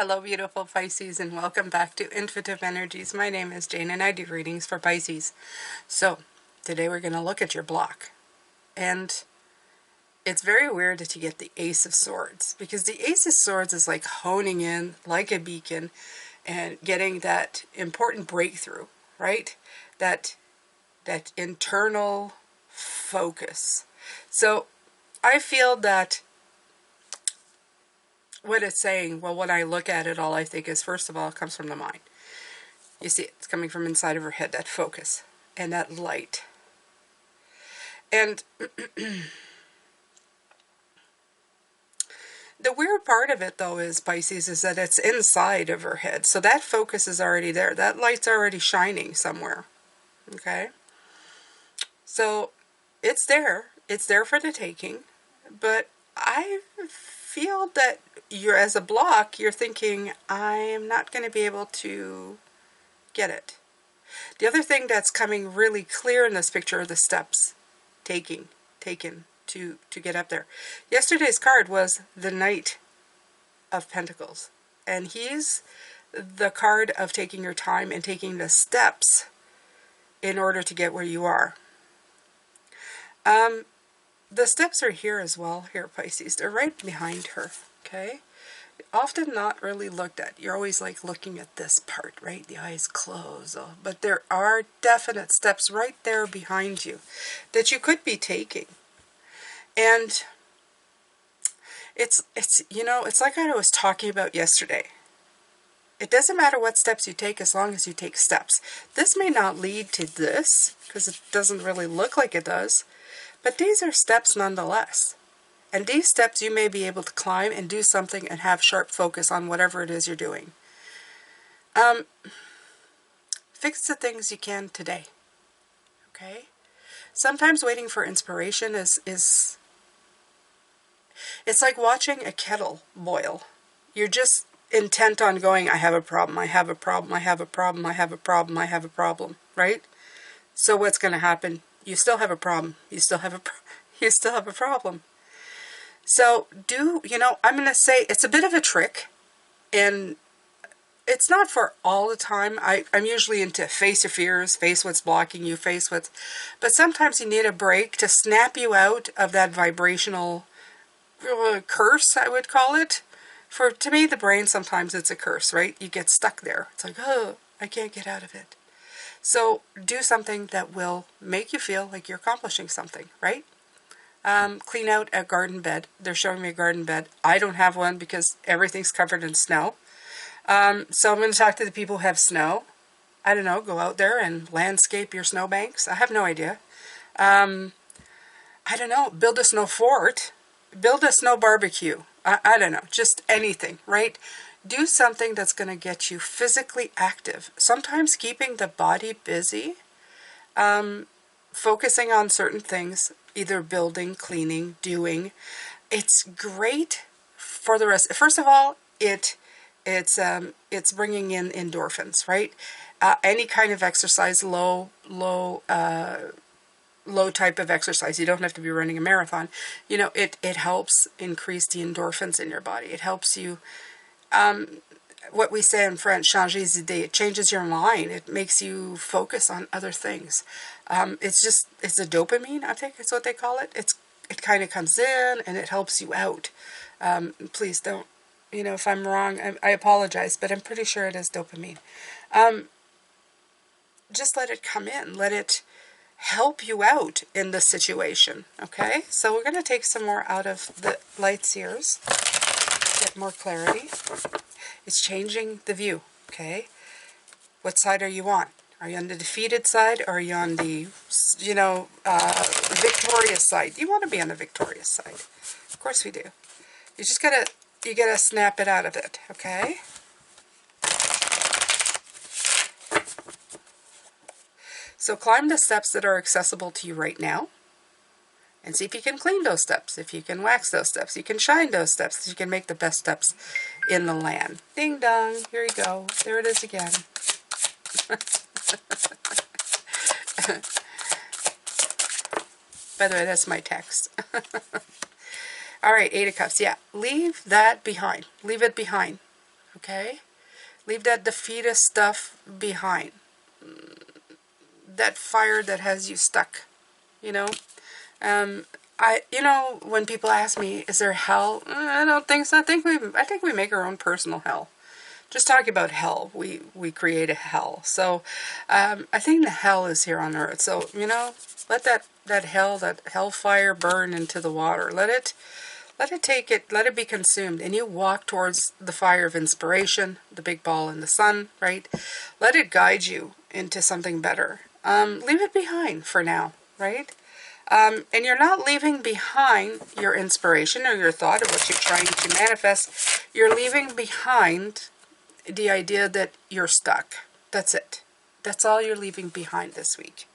Hello beautiful Pisces, and welcome back to Intuitive Energies. My name is Jane and I do readings for Pisces. So today we're going to look at your block, and it's very weird that you get the Ace of Swords, because the Ace of Swords is like honing in like a beacon and getting that important breakthrough, right? That internal focus. So I feel that what it's saying, well, when I look at it, all I think is, first of all, it comes from the mind. You see, it's coming from inside of her head, that focus and that light. And the weird part of it, though, is, Pisces, is that it's inside of her head. So that focus is already there. That light's already shining somewhere. Okay? So it's there. It's there for the taking. But I feel that you're, as a block, you're thinking, I'm not going to be able to get it. The other thing that's coming really clear in this picture are the steps taken to get up there. Yesterday's card was the Knight of Pentacles, and he's the card of taking your time and taking the steps in order to get where you are. The steps are here as well, here, Pisces. They're right behind her, okay? Often not really looked at. You're always like looking at this part, right? The eyes closed. But there are definite steps right there behind you that you could be taking. And it's you know, it's like I was talking about yesterday. It doesn't matter what steps you take as long as you take steps. This may not lead to this, because it doesn't really look like it does. But these are steps nonetheless. And these steps you may be able to climb and do something and have sharp focus on whatever it is you're doing. Fix the things you can today. Okay? Sometimes waiting for inspiration is it's like watching a kettle boil. You're just intent on going, I have a problem, I have a problem, I have a problem, I have a problem, I have a problem, right? So what's going to happen? You still have a problem. You still have a problem. So I'm going to say it's a bit of a trick, and it's not for all the time. I'm usually into face your fears, face what's blocking you, but sometimes you need a break to snap you out of that vibrational curse, I would call it. To me, the brain, sometimes it's a curse, right? You get stuck there. It's like, oh, I can't get out of it. So do something that will make you feel like you're accomplishing something, right? Clean out a garden bed. They're showing me a garden bed. I don't have one because everything's covered in snow. So I'm going to talk to the people who have snow. I don't know, go out there and landscape your snowbanks. I have no idea. I don't know, build a snow fort. Build a snow barbecue. I don't know, just anything, right? Do something that's going to get you physically active. Sometimes keeping the body busy, focusing on certain things, either building, cleaning, doing. It's great for the rest. First of all, it's bringing in endorphins, right? Any kind of exercise, low type of exercise. You don't have to be running a marathon. It helps increase the endorphins in your body. It helps you, what we say in French, changer les idées. It changes your mind. It makes you focus on other things. It's a dopamine, I think is what they call it. It kind of comes in and it helps you out. Please don't, if I'm wrong, I apologize, but I'm pretty sure it is dopamine. Just let it come in. Let it help you out in the situation. Okay? So we're going to take some more out of the light seers. Get more clarity. It's changing the view. Okay? What side are you on? Are you on the defeated side, or are you on the, victorious side? You want to be on the victorious side. Of course we do. You just gotta snap it out of it. Okay? So climb the steps that are accessible to you right now, and see if you can clean those steps, if you can wax those steps, you can shine those steps, you can make the best steps in the land. Ding dong, here you go. There it is again. By the way, that's my text. All right, Eight of Cups. Yeah, leave that behind. Leave it behind. Okay? Leave that defeatist stuff behind. That fire that has you stuck, you know? When people ask me, is there hell? I don't think so. I think we make our own personal hell. Just talking about hell, we create a hell. So, I think the hell is here on earth. So, let that hellfire burn into the water. Let it let it be consumed, and you walk towards the fire of inspiration, the big ball in the sun, right? Let it guide you into something better. Leave it behind for now, right? And you're not leaving behind your inspiration or your thought of what you're trying to manifest. You're leaving behind the idea that you're stuck. That's it. That's all you're leaving behind this week.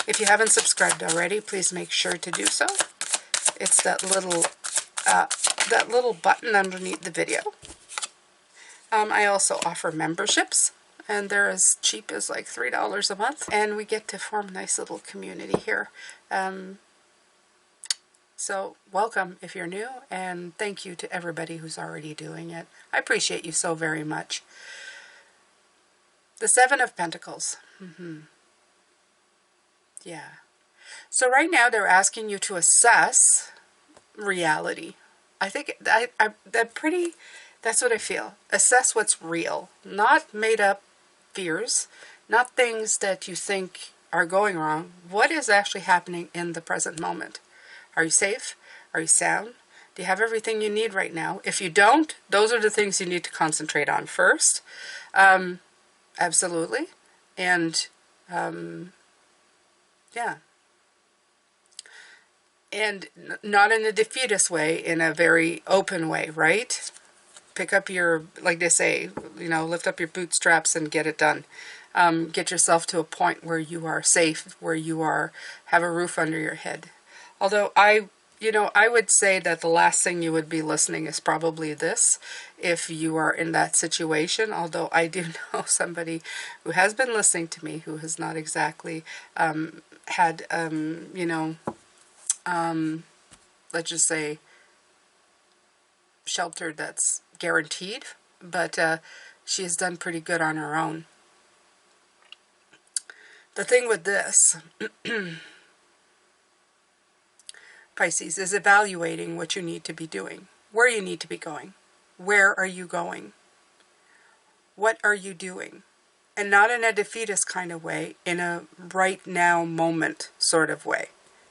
If you haven't subscribed already, please make sure to do so. It's that little button underneath the video. I also offer memberships, and they're as cheap as like $3 a month, and we get to form a nice little community here. So welcome if you're new, and thank you to everybody who's already doing it. I appreciate you so very much. The Seven of Pentacles. Yeah. So right now they're asking you to assess reality. I think that's what I feel. Assess what's real, not made up fears, not things that you think are going wrong. What is actually happening in the present moment? Are you safe? Are you sound? Do you have everything you need right now? If you don't, those are the things you need to concentrate on first. Absolutely. And yeah. And not in a defeatist way, in a very open way, right? Pick up your, like they say, lift up your bootstraps and get it done. Get yourself to a point where you are safe, where you have a roof under your head. Although I would say that the last thing you would be listening is probably this, if you are in that situation. Although I do know somebody who has been listening to me who has not exactly had, let's just say, shelter that's guaranteed, but she has done pretty good on her own. The thing with this, Pisces, is evaluating what you need to be doing, where you need to be going. Where are you going? What are you doing? And not in a defeatist kind of way, in a right now moment sort of way.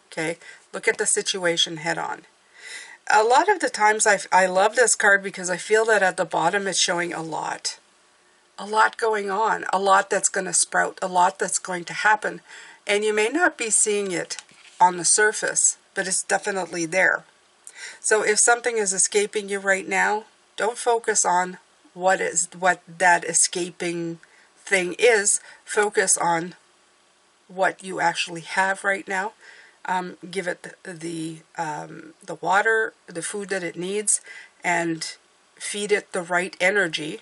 Okay? Look at the situation head on. A lot of the times I love this card because I feel that at the bottom it's showing a lot. A lot going on. A lot that's going to sprout. A lot that's going to happen. And you may not be seeing it on the surface, but it's definitely there. So if something is escaping you right now, don't focus on what that escaping thing is. Focus on what you actually have right now. Give it the water, the food that it needs, and feed it the right energy.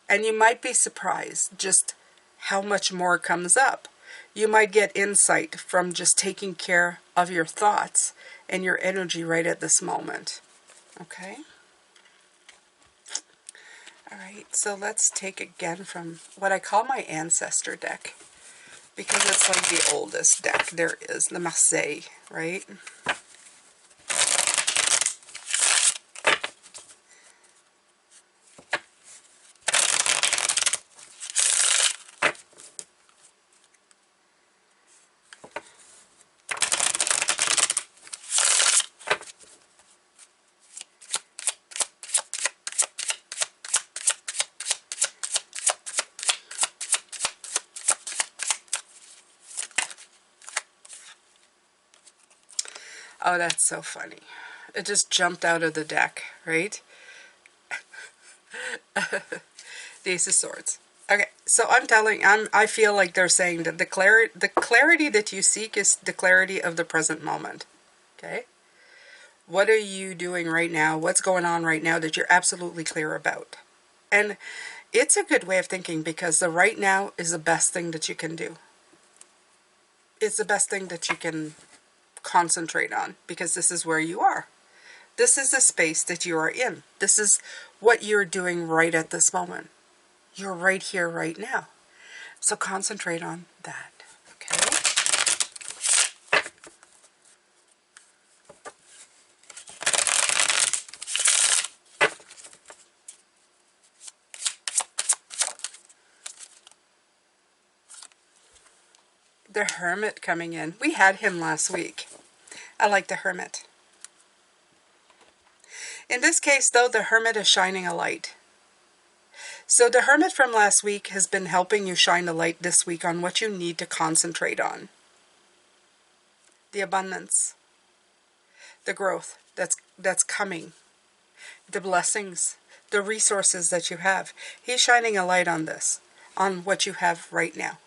And you might be surprised just how much more comes up. You might get insight from just taking care of your thoughts and your energy right at this moment. Okay? All right, so let's take again from what I call my ancestor deck, because it's like the oldest deck there is, the Marseille, right? Oh, that's so funny. It just jumped out of the deck, right? The Ace of Swords. Okay, so I feel like they're saying that the clarity that you seek is the clarity of the present moment. Okay? What are you doing right now? What's going on right now that you're absolutely clear about? And it's a good way of thinking, because the right now is the best thing that you can do. it's the best thing that you can concentrate on, because this is where you are. This is the space that you are in. This is what you're doing right at this moment. You're right here, right now. So concentrate on that, okay? The Hermit coming in. We had him last week. I like the Hermit. In this case, though, the Hermit is shining a light. So the Hermit from last week has been helping you shine a light this week on what you need to concentrate on. The abundance. The growth that's coming. The blessings. The resources that you have. He's shining a light on this. On what you have right now.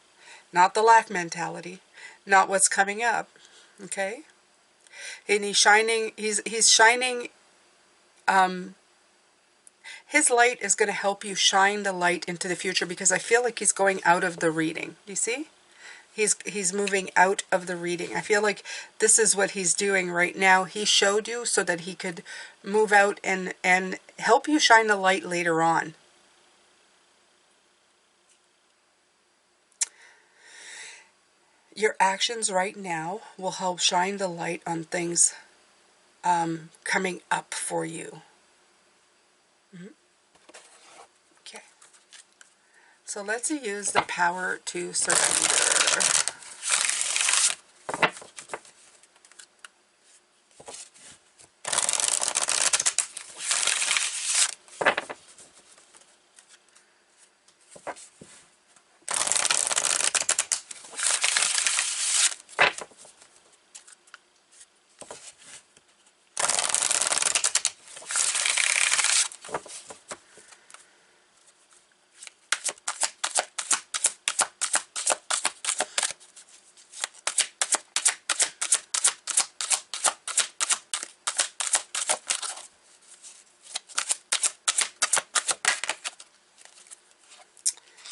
Not the lack mentality. Not what's coming up. Okay? And he's shining, his light is going to help you shine the light into the future, because I feel like he's going out of the reading. Do you see? He's moving out of the reading. I feel like this is what he's doing right now. He showed you so that he could move out and help you shine the light later on. Your actions right now will help shine the light on things coming up for you. Okay. So let's use the power to surrender.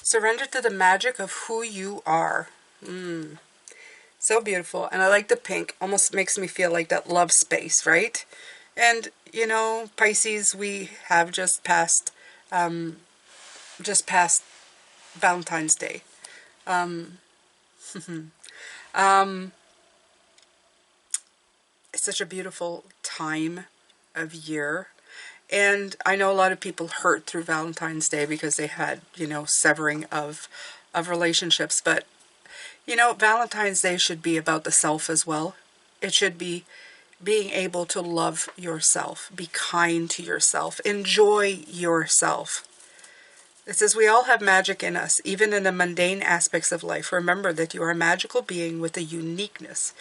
Surrender to the magic of who you are. So beautiful. And I like the pink. Almost makes me feel like that love space, right? And, you know, Pisces, we have just passed Valentine's Day. It's such a beautiful time of year. And I know a lot of people hurt through Valentine's Day because they had, you know, severing of relationships. But, you know, Valentine's Day should be about the self as well. It should be being able to love yourself, be kind to yourself, enjoy yourself. It says we all have magic in us, even in the mundane aspects of life. Remember that you are a magical being with a uniqueness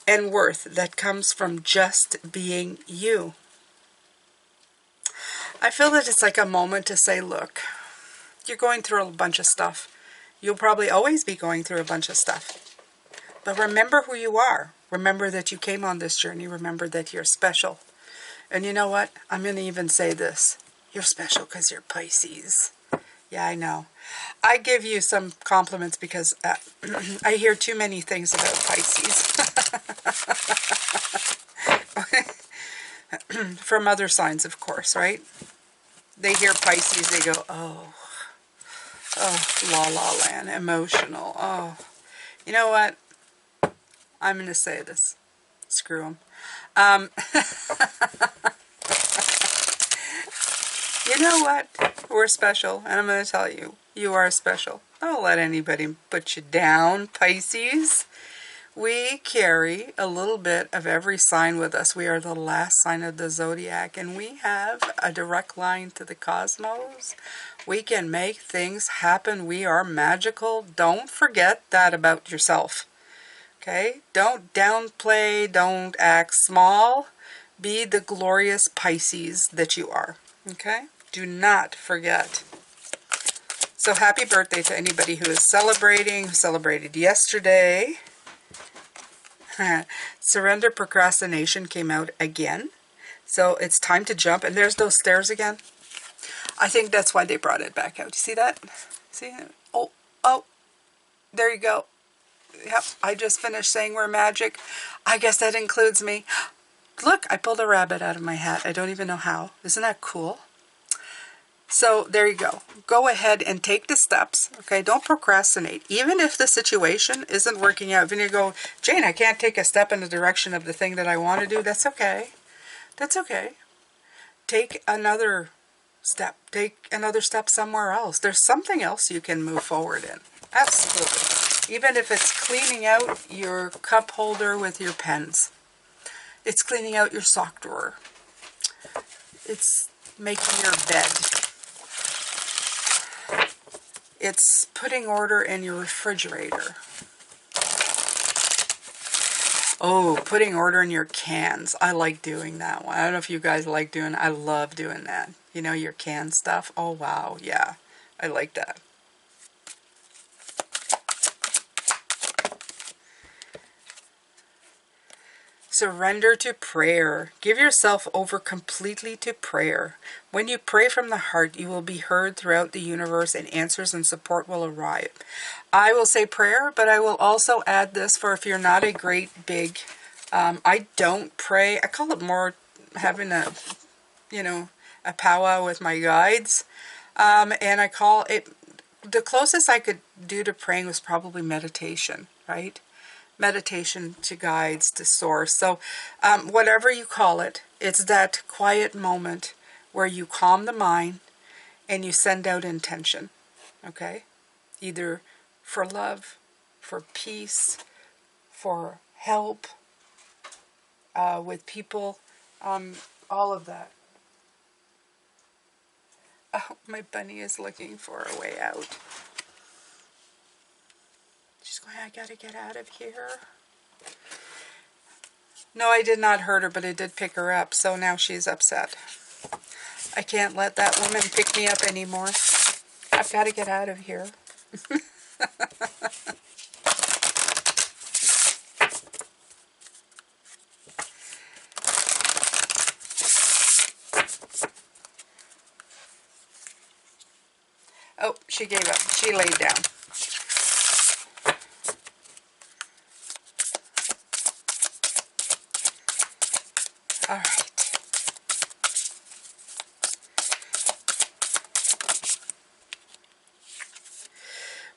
and worth that comes from just being you. I feel that it's like a moment to say, look, you're going through a bunch of stuff. You'll probably always be going through a bunch of stuff. But remember who you are. Remember that you came on this journey. Remember that you're special. And you know what? I'm going to even say this. You're special because you're Pisces. Yeah, I know. I give you some compliments because I hear too many things about Pisces. From other signs, of course, right? They hear Pisces, they go, oh, la la land, emotional, oh. You know what? I'm going to say this. Screw them. You know what? We're special, and I'm going to tell you, you are special. Don't let anybody put you down, Pisces. We carry a little bit of every sign with us. We are the last sign of the zodiac, and we have a direct line to the cosmos. We can make things happen. We are magical. Don't forget that about yourself. Okay? Don't downplay. Don't act small. Be the glorious Pisces that you are. Okay? Do not forget. So happy birthday to anybody who is celebrating, who celebrated yesterday. Surrender procrastination came out again. So it's time to jump. And there's those stairs again. I think that's why they brought it back out. You see that? See? Oh, there you go. Yep, I just finished saying we're magic. I guess that includes me. Look, I pulled a rabbit out of my hat. I don't even know how. Isn't that cool? So there you go. Go ahead and take the steps, okay? Don't procrastinate. Even if the situation isn't working out, when you go, Jane, I can't take a step in the direction of the thing that I want to do, that's okay. That's okay. Take another step. Take another step somewhere else. There's something else you can move forward in. Absolutely. Even if it's cleaning out your cup holder with your pens. It's cleaning out your sock drawer. It's making your bed. It's putting order in your refrigerator. Oh, putting order in your cans. I like doing that one. I don't know if you guys like doing, I love doing that. You know, your can stuff. Oh, wow. Yeah, I like that. Surrender to prayer. Give yourself over completely to prayer. When you pray from the heart, you will be heard throughout the universe and answers and support will arrive. I will say prayer, but I will also add this for if you're not a great big, I don't pray. I call it more having a, you know, a powwow with my guides. And I call it, the closest I could do to praying was probably meditation, right? Meditation to guides, to source. So whatever you call it, it's that quiet moment where you calm the mind and you send out intention, okay? Either for love, for peace, for help with people, all of that. Oh, my bunny is looking for a way out. She's going, I gotta get out of here. No, I did not hurt her, but I did pick her up, so now she's upset. I can't let that woman pick me up anymore. I've got to get out of here. Oh, she gave up. She laid down. All right.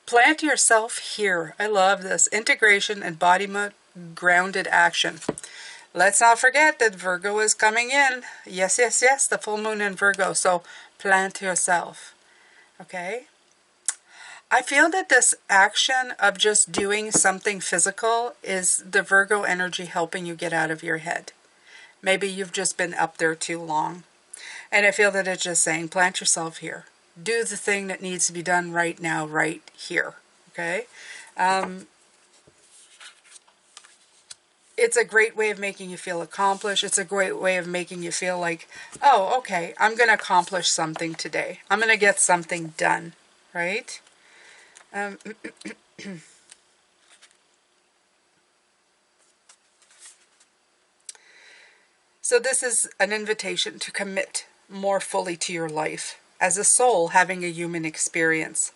Plant yourself here. I love this. Integration, embodiment, grounded action. Let's not forget that Virgo is coming in. Yes, yes, yes, the full moon in Virgo. So plant yourself. Okay? I feel that this action of just doing something physical is the Virgo energy helping you get out of your head. Maybe you've just been up there too long. And I feel that it's just saying, plant yourself here. Do the thing that needs to be done right now, right here. Okay? It's a great way of making you feel accomplished. It's a great way of making you feel like, oh, okay, I'm going to accomplish something today. I'm going to get something done. Right? So this is an invitation to commit more fully to your life as a soul having a human experience.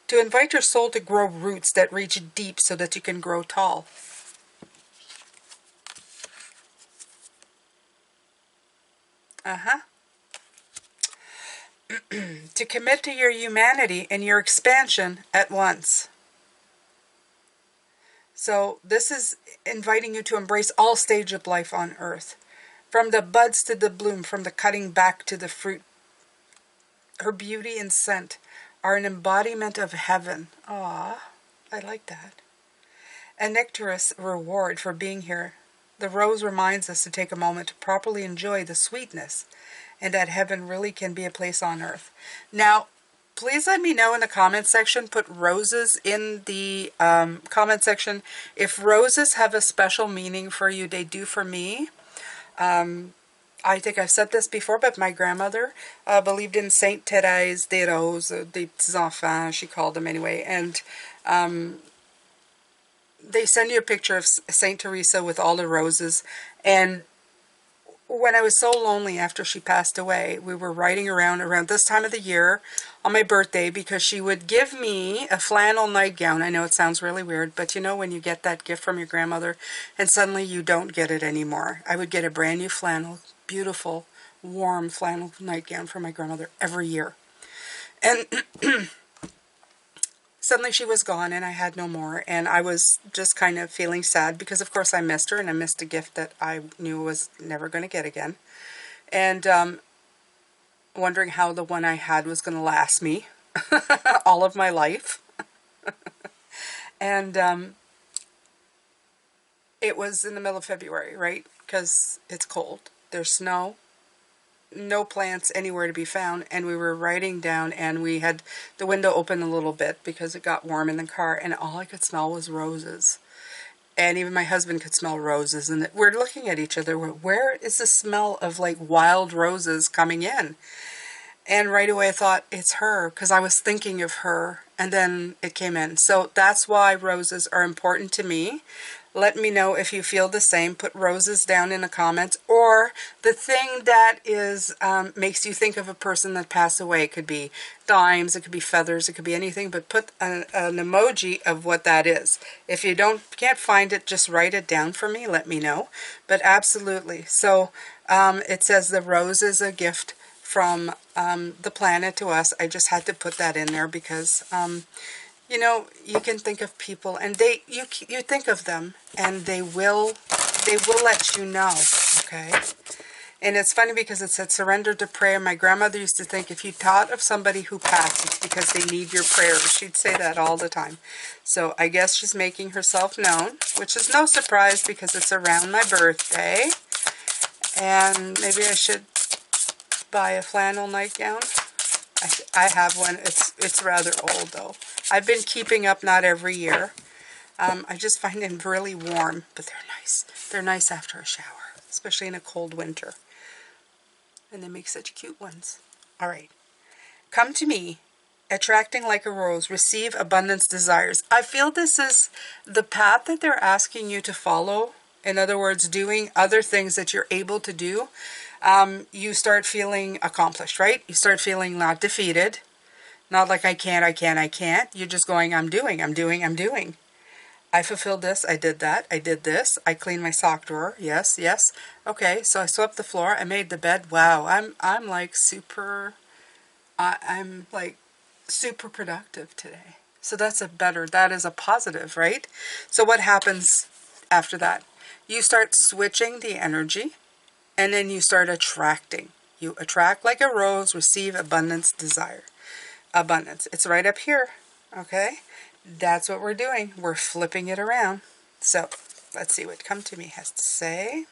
To invite your soul to grow roots that reach deep so that you can grow tall. To commit to your humanity and your expansion at once. So this is inviting you to embrace all stages of life on earth. From the buds to the bloom, from the cutting back to the fruit. Her beauty and scent are an embodiment of heaven. Ah, I like that. A nectarous reward for being here. The rose reminds us to take a moment to properly enjoy the sweetness and that heaven really can be a place on earth. Now, please let me know in the comment section. Put roses in the comment section. If roses have a special meaning for you, they do for me. I think I've said this before, but my grandmother believed in Saint Thérèse des Roses, des petits enfants, she called them anyway. And they send you a picture of Saint Teresa with all the roses. And when I was so lonely after she passed away, we were riding around this time of the year on my birthday because she would give me a flannel nightgown. I know it sounds really weird, but you know when you get that gift from your grandmother and suddenly you don't get it anymore. I would get a brand new flannel, beautiful, warm flannel nightgown from my grandmother every year. And suddenly she was gone and I had no more, and I was just kind of feeling sad because of course I missed her and I missed a gift that I knew was never going to get again. And wondering how the one I had was going to last me all of my life. And it was in the middle of February, right? Because it's cold. There's snow. No plants anywhere to be found, and we were riding down and we had the window open a little bit because it got warm in the car, and all I could smell was roses. And even my husband could smell roses, and we're looking at each other, where is the smell of like wild roses coming in? And right away I thought, it's her, because I was thinking of her, and then it came in. So that's why roses are important to me. Let me know if you feel the same. Put roses down in the comments, or the thing that is makes you think of a person that passed away. It could be dimes, it could be feathers, it could be anything, but put an emoji of what that is. If you can't find it, just write it down for me. Let me know. But absolutely. So it says the rose is a gift from the planet to us. I just had to put that in there because you know, you can think of people, and you think of them, and they will let you know, okay? And it's funny because it said surrender to prayer. My grandmother used to think if you thought of somebody who passed, it's because they need your prayers. She'd say that all the time. So I guess she's making herself known, which is no surprise because it's around my birthday. And maybe I should buy a flannel nightgown. I have one. It's rather old though. I've been keeping up, not every year. I just find them really warm, but they're nice. They're nice after a shower, especially in a cold winter. And they make such cute ones. All right. Come to me, attracting like a rose, receive abundance desires. I feel this is the path that they're asking you to follow. In other words, doing other things that you're able to do. You start feeling accomplished, right? You start feeling not defeated. Not like I can't. You're just going, I'm doing. I fulfilled this, I did that, I did this, I cleaned my sock drawer, yes. Okay, so I swept the floor, I made the bed. Wow, I'm like super, I'm like super productive today. So that is a positive, right? So what happens after that? You start switching the energy, and then you start attracting. You attract like a rose, receive abundance, desire. Abundance. It's right up here. Okay? That's what we're doing. We're flipping it around. So, let's see what Come To Me has to say.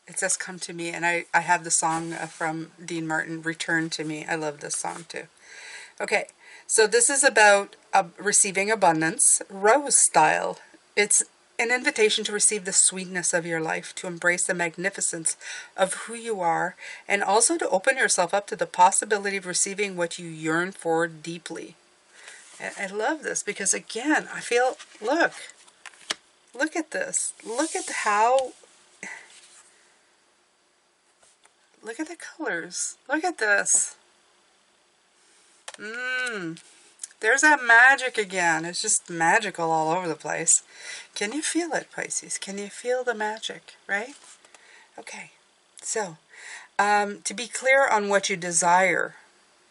It says Come To Me, and I have the song from Dean Martin, Return To Me. I love this song too. Okay, so this is about receiving abundance, rose style. It's an invitation to receive the sweetness of your life, to embrace the magnificence of who you are, and also to open yourself up to the possibility of receiving what you yearn for deeply. And I love this because, again, I feel, look at this. Look at the colors. Look at this. There's that magic again. It's just magical all over the place. Can you feel it, Pisces? Can you feel the magic, right? Okay, so to be clear on what you desire,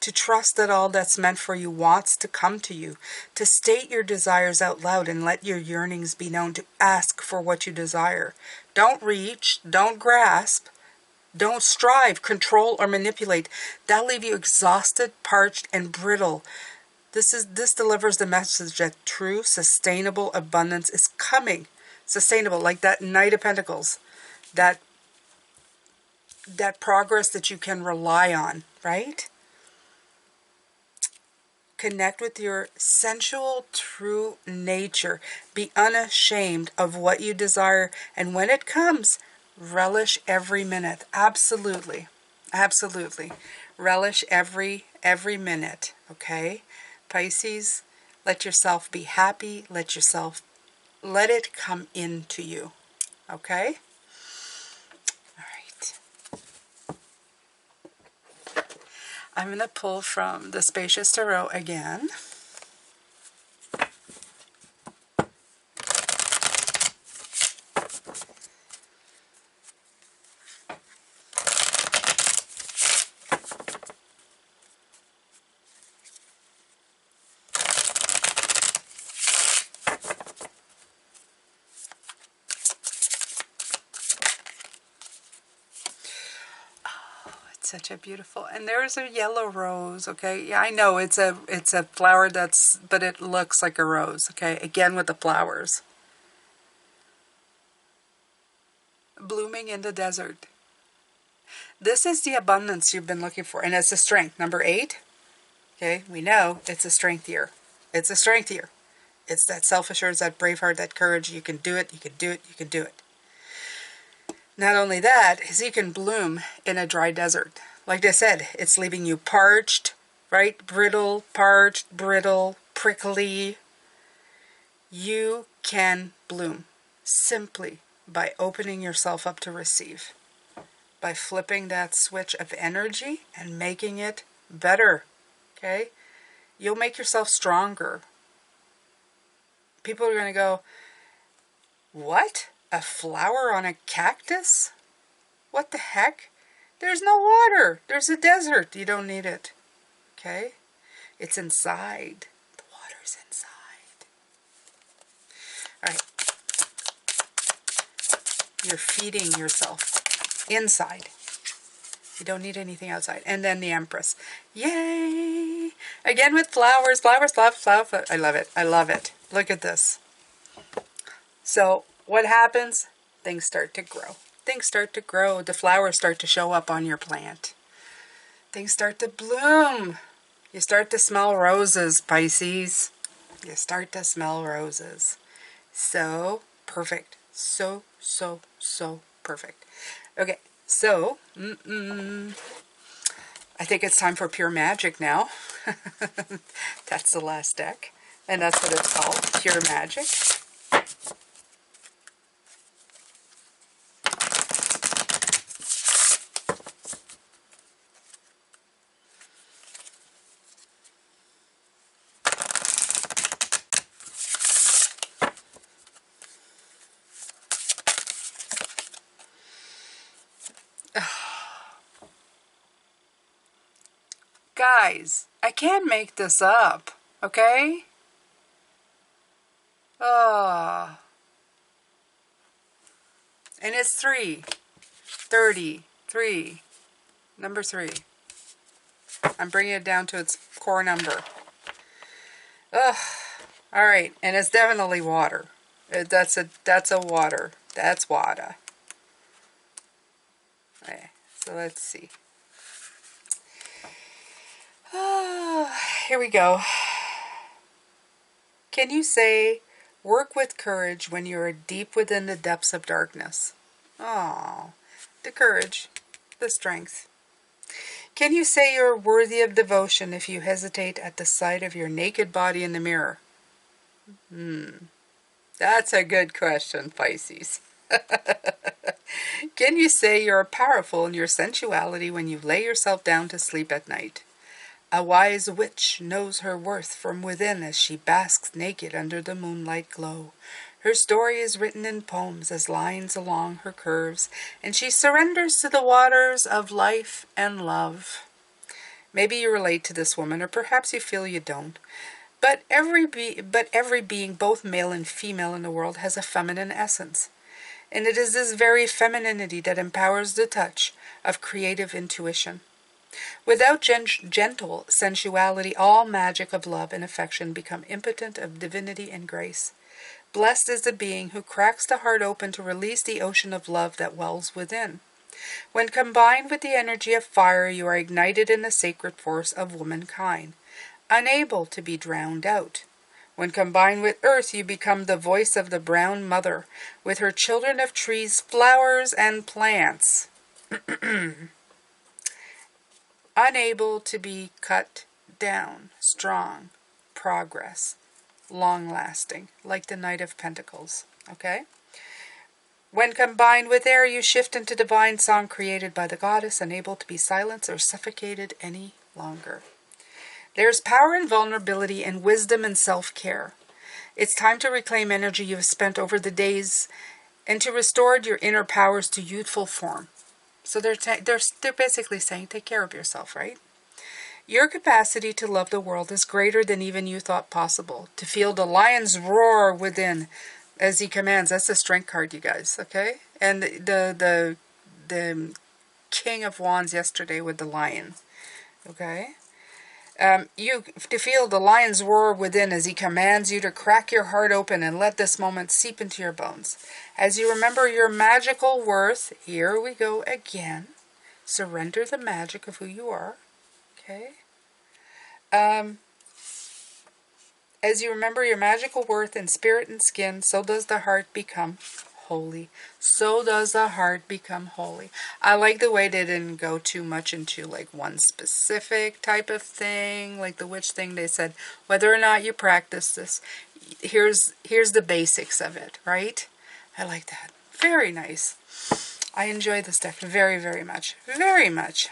to trust that all that's meant for you wants to come to you, to state your desires out loud and let your yearnings be known, to ask for what you desire. Don't reach, don't grasp, don't strive, control, or manipulate. That'll leave you exhausted, parched, and brittle. This delivers the message that true, sustainable abundance is coming. Sustainable, like that Knight of Pentacles. That progress that you can rely on, right? Connect with your sensual, true nature. Be unashamed of what you desire. And when it comes, relish every minute. Absolutely. Absolutely. Relish every minute, okay? Pisces, let yourself be happy. Let it come into you. Okay? All right. I'm going to pull from the Spacious Tarot again. Such a beautiful, and there's a yellow rose. Okay, yeah, I know it's a flower but it looks like a rose. Okay, again with the flowers blooming in the desert. This is the abundance you've been looking for, and it's a strength. Number 8. Okay, we know it's a strength year. It's a strength year. It's that self-assurance, that brave heart, that courage. You can do it. You can do it. You can do it. Not only that, is you can bloom in a dry desert. Like I said, it's leaving you parched, right? Brittle, parched, brittle, prickly. You can bloom simply by opening yourself up to receive. By flipping that switch of energy and making it better. Okay? You'll make yourself stronger. People are going to go, what? A flower on a cactus? What the heck? There's no water. There's a desert. You don't need it. Okay? It's inside. The water's inside. All right. You're feeding yourself inside. You don't need anything outside. And then the Empress. Yay! Again with flowers. Flowers, flowers, flowers. I love it. I love it. Look at this. So what happens? Things start to grow. Things start to grow. The flowers start to show up on your plant. Things start to bloom. You start to smell roses, Pisces. You start to smell roses. So perfect. So, so, so perfect. Okay, so I think it's time for Pure Magic now. That's the last deck. And that's what it's called, Pure Magic. Guys, I can't make this up, okay? Oh. And it's 3. Number 3. I'm bringing it down to its core number. Ugh. All right, and it's definitely water. That's a water. That's water. Okay, so let's see. Here we go. Can you say, work with courage when you are deep within the depths of darkness? Oh, the courage, the strength. Can you say you're worthy of devotion if you hesitate at the sight of your naked body in the mirror? That's a good question, Pisces. Can you say you're powerful in your sensuality when you lay yourself down to sleep at night? A wise witch knows her worth from within as she basks naked under the moonlight glow. Her story is written in poems as lines along her curves, and she surrenders to the waters of life and love. Maybe you relate to this woman, or perhaps you feel you don't. But every being, both male and female in the world, has a feminine essence. And it is this very femininity that empowers the touch of creative intuition. Without gentle sensuality, all magic of love and affection become impotent of divinity and grace. Blessed is the being who cracks the heart open to release the ocean of love that wells within. When combined with the energy of fire, you are ignited in the sacred force of womankind, unable to be drowned out. When combined with earth, you become the voice of the brown mother, with her children of trees, flowers, and plants. Unable to be cut down, strong, progress, long-lasting, like the Knight of Pentacles. Okay? When combined with air, you shift into divine song created by the goddess, unable to be silenced or suffocated any longer. There's power in vulnerability and wisdom and self-care. It's time to reclaim energy you've spent over the days and to restore your inner powers to youthful form. So they're basically saying, take care of yourself, right? Your capacity to love the world is greater than even you thought possible. To feel the lion's roar within as he commands. That's the strength card, you guys, okay? And the King of Wands yesterday with the lion, okay? You to feel the lion's roar within as he commands you to crack your heart open and let this moment seep into your bones. As you remember your magical worth, here we go again. Surrender the magic of who you are. Okay. As you remember your magical worth in spirit and skin, so does the heart become holy. So does the heart become holy. I like the way they didn't go too much into like one specific type of thing, like the witch thing. They said whether or not you practice this, here's the basics of it, right? I like that. Very nice. I enjoy this deck very, very much. Very much.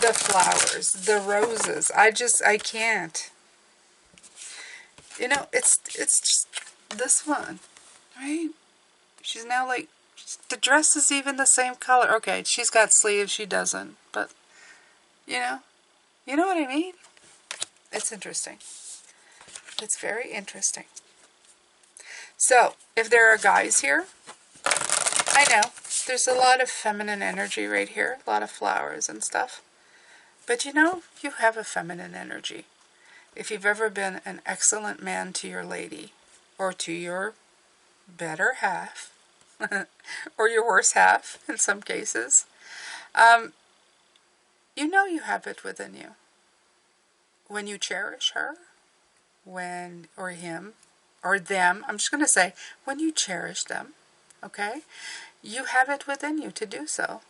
The flowers, the roses. I can't. You know, it's just this one, right? She's now like, the dress is even the same color. Okay, she's got sleeves, she doesn't. But, you know what I mean? It's interesting. It's very interesting. So, if there are guys here, I know, there's a lot of feminine energy right here. A lot of flowers and stuff. But you know, you have a feminine energy. If you've ever been an excellent man to your lady, or to your better half, or your worse half in some cases, you know you have it within you. When you cherish her, or him, or them, I'm just going to say, when you cherish them, okay, you have it within you to do so,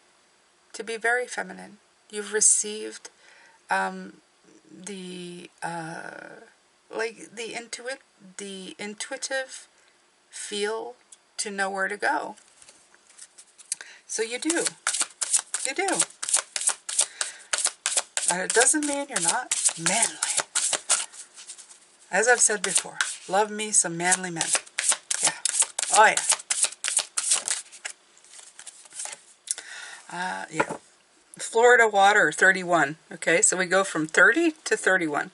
to be very feminine. You've received the intuitive feel to know where to go. So you do. You do. And it doesn't mean you're not manly. As I've said before, love me some manly men. Yeah. Oh yeah. Yeah. Florida water, 31. Okay, so we go from 30 to 31.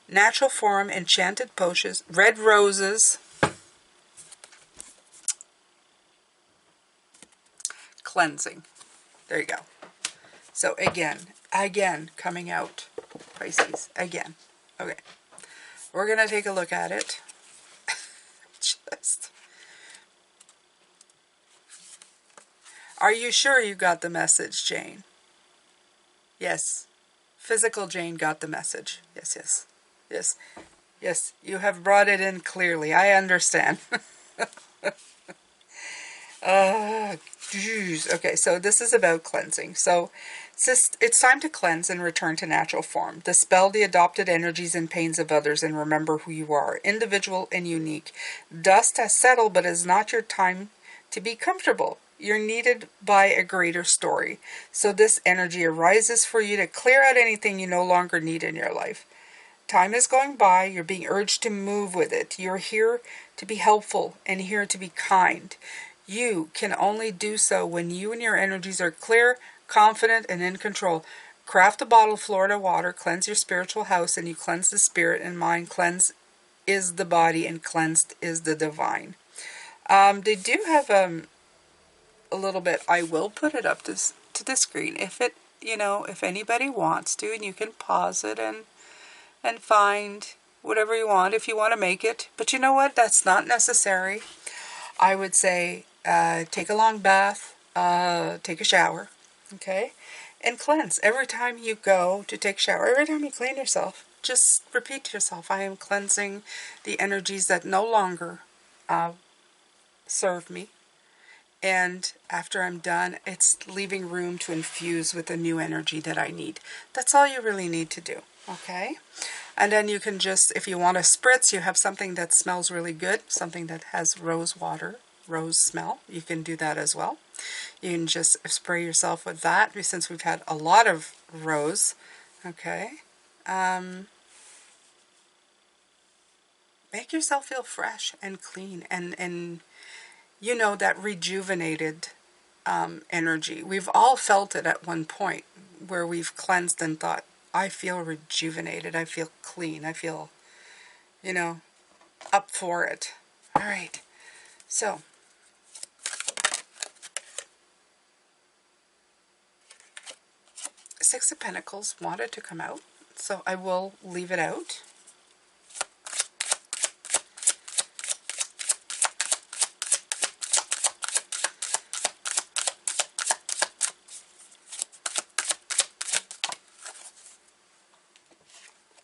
Natural form, enchanted potions, red roses, cleansing. There you go. So again, coming out, Pisces, again. Okay, we're going to take a look at it. Are you sure you got the message, Jane? Yes. Physical Jane got the message. Yes, yes. Yes. Yes, you have brought it in clearly. I understand. Okay, so this is about cleansing. So it's time to cleanse and return to natural form. Dispel the adopted energies and pains of others and remember who you are, individual and unique. Dust has settled, but it is not your time to be comfortable. You're needed by a greater story. So this energy arises for you to clear out anything you no longer need in your life. Time is going by. You're being urged to move with it. You're here to be helpful and here to be kind. You can only do so when you and your energies are clear, confident, and in control. Craft a bottle of Florida water, cleanse your spiritual house, and you cleanse the spirit and mind. Cleanse is the body, and cleansed is the divine. They do have a little bit. I will put it up to the screen if it, if anybody wants to, and you can pause it and find whatever you want if you want to make it. But you know what? That's not necessary. I would say take a long bath, take a shower, okay? And cleanse. Every time you go to take a shower, every time you clean yourself, just repeat to yourself, I am cleansing the energies that no longer serve me. And after I'm done, it's leaving room to infuse with the new energy that I need. That's all you really need to do, okay? And then you can just, if you want a spritz, you have something that smells really good, something that has rose water. rose smell. You can do that as well. You can just spray yourself with that, since we've had a lot of rose. Okay. Make yourself feel fresh and clean and you know, that rejuvenated energy. We've all felt it at one point where we've cleansed and thought, I feel rejuvenated, I feel clean, I feel, you know, up for it. All right. So, Six of Pentacles wanted to come out, so I will leave it out.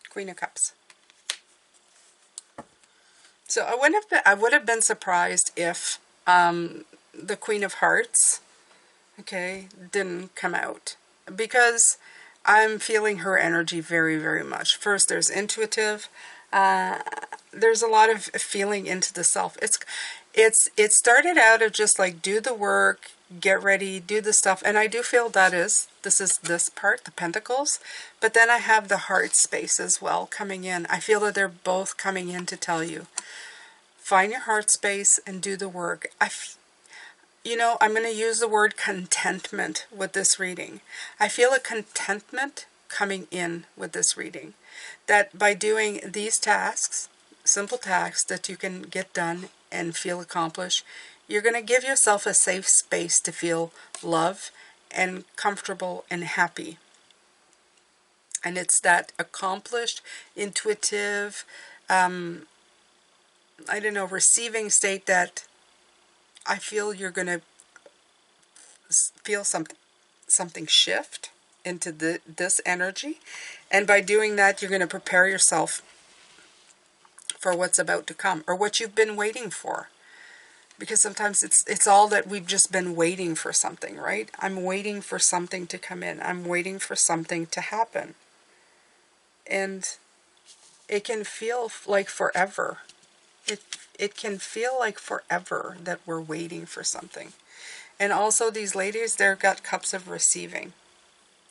Queen of Cups. So I would have been surprised if the Queen of Hearts, okay, didn't come out, because I'm feeling her energy very, very much. First, there's intuitive. There's a lot of feeling into the self. It started out of just like, do the work, get ready, do the stuff, and I do feel this is this part, the Pentacles, but then I have the heart space as well coming in. I feel that they're both coming in to tell you, find your heart space and do the work. You know, I'm going to use the word contentment with this reading. I feel a contentment coming in with this reading, that by doing these tasks, simple tasks that you can get done and feel accomplished, you're going to give yourself a safe space to feel love and comfortable and happy. And it's that accomplished, intuitive, I don't know, receiving state that I feel you're going to feel something shift into this energy. And by doing that, you're going to prepare yourself for what's about to come, or what you've been waiting for. Because sometimes it's all that we've just been waiting for something, right? I'm waiting for something to come in. I'm waiting for something to happen. And it can feel like forever. It can feel like forever that we're waiting for something. And also these ladies, they've got cups of receiving.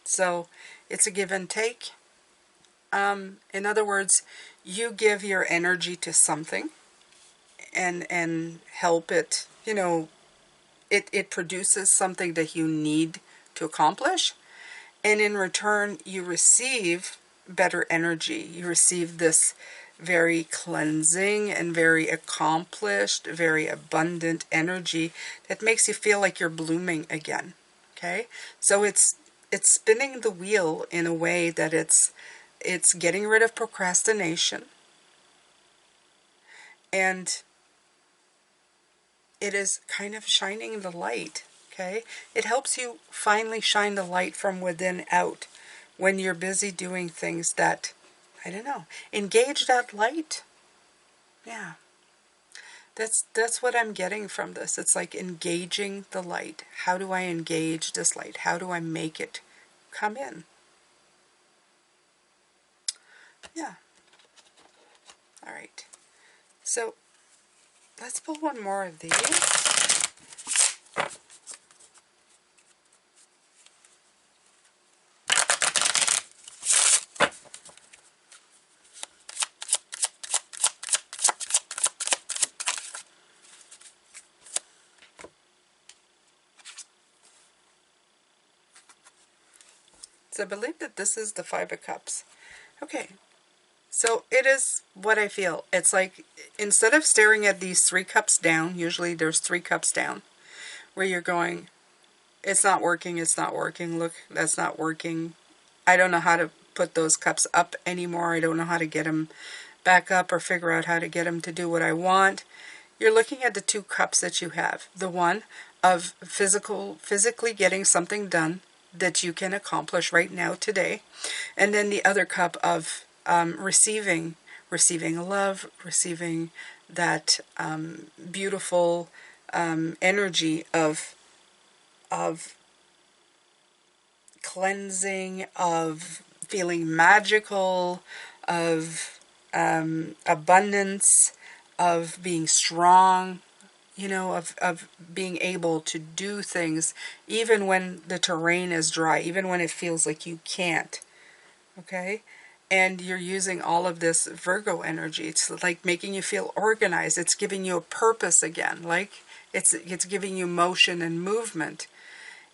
So it's a give and take. In other words, you give your energy to something and help it, you know, it produces something that you need to accomplish. And in return, you receive better energy. You receive this very cleansing and very accomplished, very abundant energy that makes you feel like you're blooming again. Okay? So it's spinning the wheel in a way that it's getting rid of procrastination. And it is kind of shining the light. Okay? It helps you finally shine the light from within out when you're busy doing things that, I don't know, engage that light. Yeah. That's what I'm getting from this. It's like engaging the light. How do I engage this light? How do I make it come in? Yeah. All right. So let's pull one more of these. So I believe that this is the Five of Cups. Okay. So it is what I feel. It's like, instead of staring at these 3 cups down, usually there's 3 cups down, where you're going, it's not working, look, that's not working. I don't know how to put those cups up anymore. I don't know how to get them back up or figure out how to get them to do what I want. You're looking at the 2 cups that you have. The one of physically getting something done that you can accomplish right now today. And then the other cup of receiving love, receiving that beautiful energy of cleansing, of feeling magical, of abundance, of being strong, you know, of being able to do things even when the terrain is dry, even when it feels like you can't. Okay? And you're using all of this Virgo energy. It's like making you feel organized. It's giving you a purpose again. Like it's giving you motion and movement.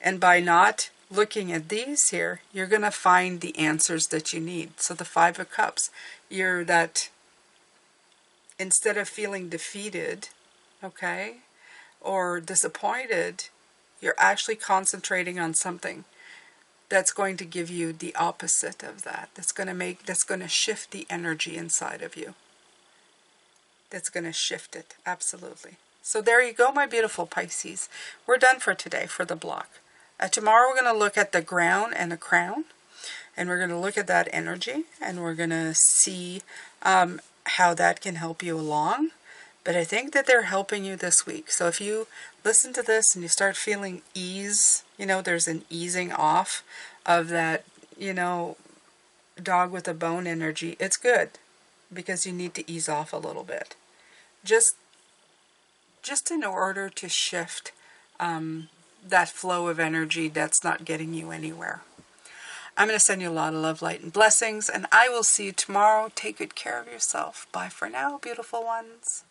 And by not looking at these here, you're going to find the answers that you need. So the Five of Cups, you're that, instead of feeling defeated, okay, or disappointed, you're actually concentrating on something that's going to give you the opposite of that. That's going to shift the energy inside of you. That's going to shift it, absolutely. So there you go, my beautiful Pisces. We're done for today for the block. Tomorrow we're going to look at the ground and the crown, and we're going to look at that energy, and we're going to see how that can help you along. But I think that they're helping you this week. So if you listen to this and you start feeling ease, you know, there's an easing off of that, you know, dog with a bone energy, it's good, because you need to ease off a little bit. Just in order to shift that flow of energy that's not getting you anywhere. I'm going to send you a lot of love, light, and blessings, and I will see you tomorrow. Take good care of yourself. Bye for now, beautiful ones.